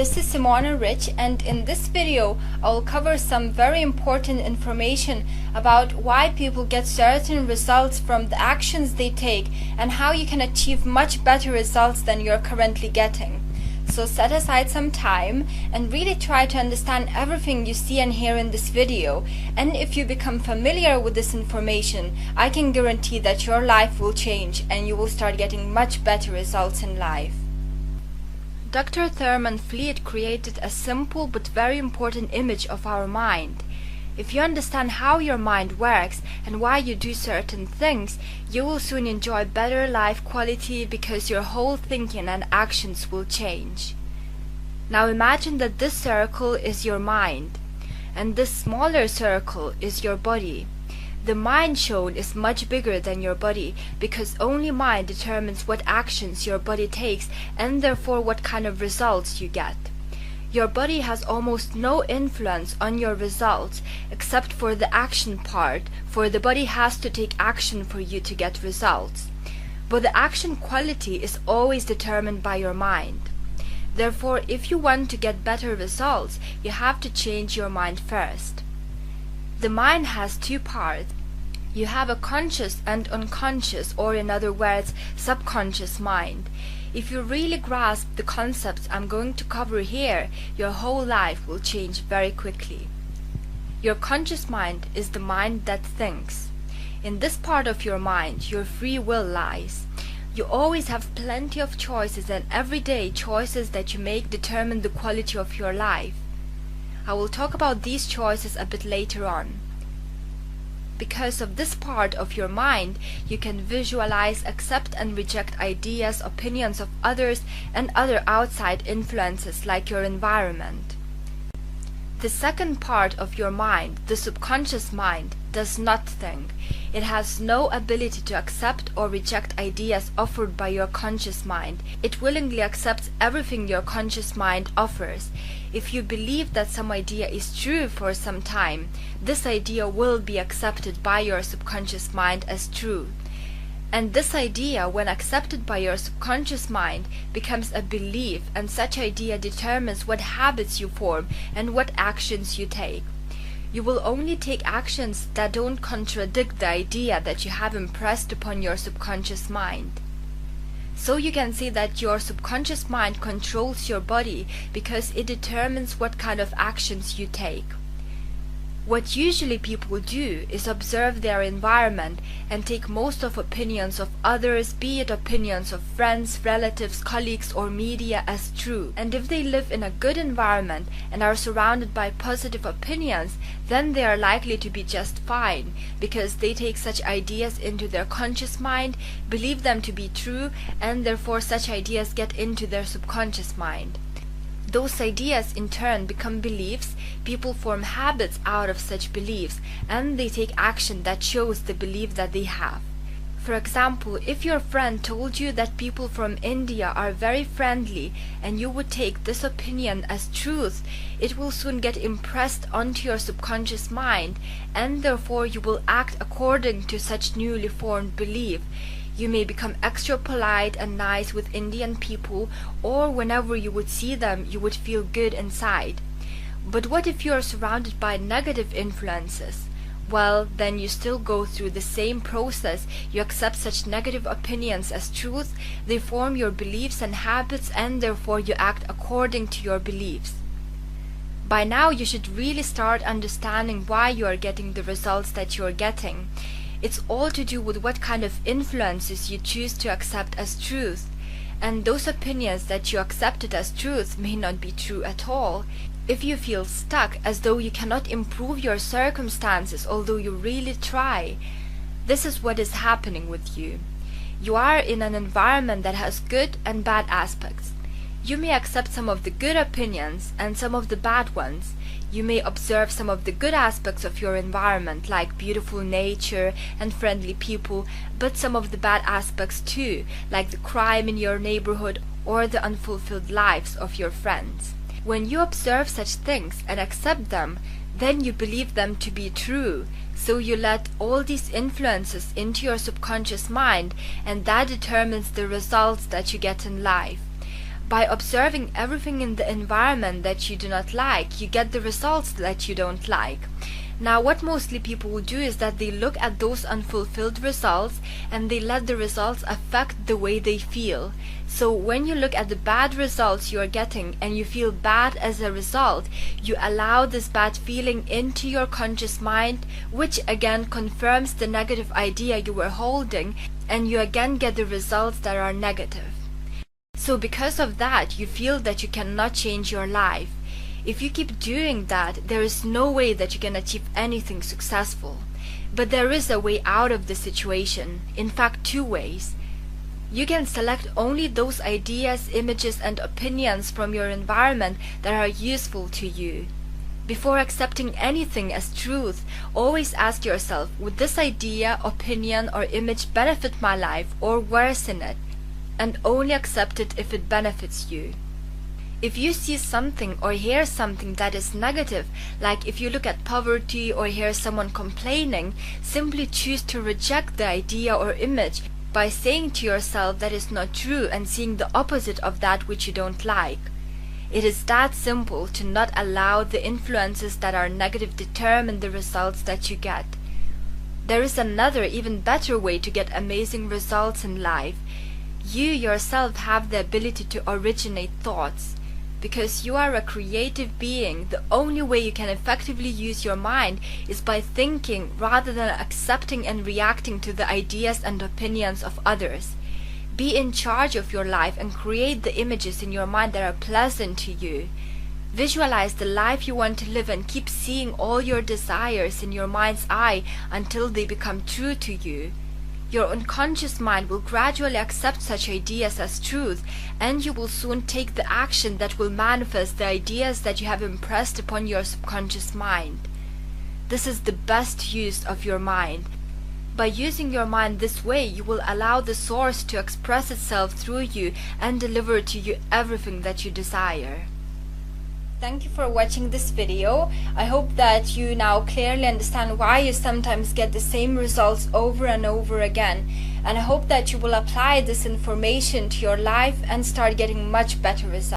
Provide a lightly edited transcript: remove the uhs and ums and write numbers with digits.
This is Simona Rich, and in this video I'll cover some very important information about why people get certain results from the actions they take and how you can achieve much better results than you're currently getting. So set aside some time and really try to understand everything you see and hear in this video, and if you become familiar with this information, I can guarantee that your life will change and you will start getting much better results in life. Dr. Thurman Fleet created a simple but very important image of our mind. If you understand how your mind works and why you do certain things, you will soon enjoy better life quality because your whole thinking and actions will change. Now imagine that this circle is your mind, and this smaller circle is your body. The mind shown is much bigger than your body because only mind determines what actions your body takes and therefore what kind of results you get. Your body has almost no influence on your results except for the action part, for the body has to take action for you to get results. But the action quality is always determined by your mind. Therefore, if you want to get better results, you have to change your mind first. The mind has two parts. You have a conscious and unconscious, or in other words, subconscious mind. If you really grasp the concepts I'm going to cover here, your whole life will change very quickly. Your conscious mind is the mind that thinks. In this part of your mind, your free will lies. You always have plenty of choices, and every day choices that you make determine the quality of your life. I will talk about these choices a bit later on. Because of this part of your mind, you can visualize, accept and reject ideas, opinions of others and other outside influences like your environment. The second part of your mind, the subconscious mind, does not think. It has no ability to accept or reject ideas offered by your conscious mind. It willingly accepts everything your conscious mind offers. If you believe that some idea is true for some time, this idea will be accepted by your subconscious mind as true. And this idea, when accepted by your subconscious mind, becomes a belief, and such idea determines what habits you form and what actions you take. You will only take actions that don't contradict the idea that you have impressed upon your subconscious mind. So you can see that your subconscious mind controls your body because it determines what kind of actions you take. What usually people do is observe their environment and take most of opinions of others, be it opinions of friends, relatives, colleagues or media, as true. And if they live in a good environment and are surrounded by positive opinions, then they are likely to be just fine because they take such ideas into their conscious mind, believe them to be true, and therefore such ideas get into their subconscious mind. Those ideas in turn become beliefs, people form habits out of such beliefs, and they take action that shows the belief that they have. For example, if your friend told you that people from India are very friendly and you would take this opinion as truth, it will soon get impressed onto your subconscious mind, and therefore you will act according to such newly formed belief. You may become extra polite and nice with Indian people, or whenever you would see them, you would feel good inside. But what if you are surrounded by negative influences? Well, then you still go through the same process. You accept such negative opinions as truth, they form your beliefs and habits, and therefore you act according to your beliefs. By now you should really start understanding why you are getting the results that you are getting. It's all to do with what kind of influences you choose to accept as truth, and those opinions that you accepted as truth may not be true at all. If you feel stuck, as though you cannot improve your circumstances although you really try, this is what is happening with you. You are in an environment that has good and bad aspects. You may accept some of the good opinions and some of the bad ones. You may observe some of the good aspects of your environment, like beautiful nature and friendly people, but some of the bad aspects too, like the crime in your neighborhood or the unfulfilled lives of your friends. When you observe such things and accept them, then you believe them to be true. So you let all these influences into your subconscious mind, and that determines the results that you get in life. By observing everything in the environment that you do not like, you get the results that you don't like. Now, what mostly people will do is that they look at those unfulfilled results and they let the results affect the way they feel. So when you look at the bad results you are getting and you feel bad as a result, you allow this bad feeling into your conscious mind, which again confirms the negative idea you were holding, and you again get the results that are negative. So because of that, you feel that you cannot change your life. If you keep doing that, there is no way that you can achieve anything successful. But there is a way out of the situation. In fact, two ways. You can select only those ideas, images, and opinions from your environment that are useful to you. Before accepting anything as truth, always ask yourself, would this idea, opinion, or image benefit my life or worsen it? And only accept it if it benefits you. If you see something or hear something that is negative, like if you look at poverty or hear someone complaining, simply choose to reject the idea or image by saying to yourself that is not true and seeing the opposite of that which you don't like. It is that simple to not allow the influences that are negative determine the results that you get. There is another, even better way to get amazing results in life. You yourself have the ability to originate thoughts. Because you are a creative being, the only way you can effectively use your mind is by thinking rather than accepting and reacting to the ideas and opinions of others. Be in charge of your life and create the images in your mind that are pleasant to you. Visualize the life you want to live and keep seeing all your desires in your mind's eye until they become true to you. Your unconscious mind will gradually accept such ideas as truth, and you will soon take the action that will manifest the ideas that you have impressed upon your subconscious mind. This is the best use of your mind. By using your mind this way, you will allow the source to express itself through you and deliver to you everything that you desire. Thank you for watching this video. I hope that you now clearly understand why you sometimes get the same results over and over again. And I hope that you will apply this information to your life and start getting much better results.